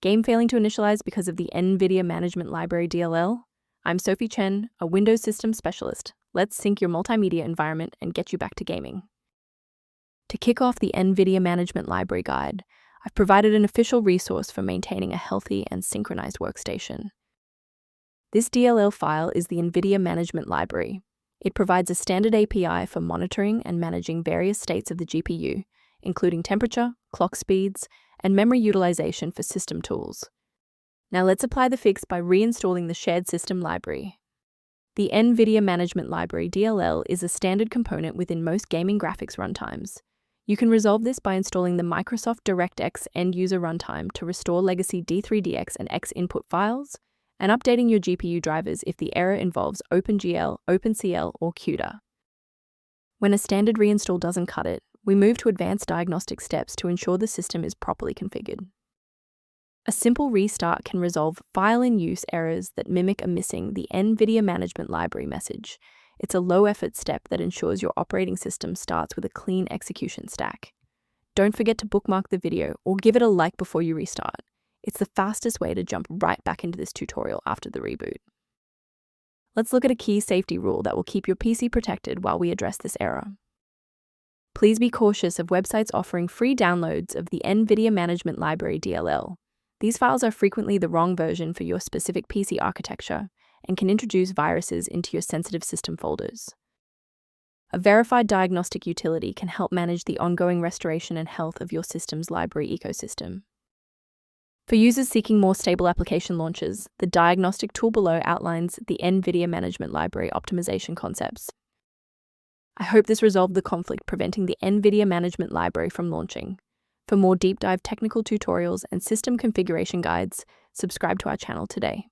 Game failing to initialize because of the NVIDIA Management Library DLL? I'm Sophie Chen, a Windows Systems Specialist. Let's sync your multimedia environment and get you back to gaming. To kick off the NVIDIA Management Library Guide, I've provided an official resource for maintaining a healthy and synchronized workstation. This DLL file is the NVIDIA Management Library. It provides a standard API for monitoring and managing various states of the GPU, including temperature, clock speeds, and memory utilization for system tools. Now let's apply the fix by reinstalling the shared system library. The NVIDIA Management Library DLL is a standard component within most gaming graphics runtimes. You can resolve this by installing the Microsoft DirectX end-user runtime to restore legacy D3DX and X input files, and updating your GPU drivers if the error involves OpenGL, OpenCL, or CUDA. When a standard reinstall doesn't cut it, we move to advanced diagnostic steps to ensure the system is properly configured. A simple restart can resolve file-in-use errors that mimic a missing the NVIDIA Management Library message. It's a low-effort step that ensures your operating system starts with a clean execution stack. Don't forget to bookmark the video or give it a like before you restart. It's the fastest way to jump right back into this tutorial after the reboot. Let's look at a key safety rule that will keep your PC protected while we address this error. Please be cautious of websites offering free downloads of the NVIDIA Management Library DLL. These files are frequently the wrong version for your specific PC architecture and can introduce viruses into your sensitive system folders. A verified diagnostic utility can help manage the ongoing restoration and health of your system's library ecosystem. For users seeking more stable application launches, the diagnostic tool below outlines the NVIDIA Management Library optimization concepts. I hope this resolved the conflict preventing the NVIDIA Management Library from launching. For more deep dive technical tutorials and system configuration guides, subscribe to our channel today.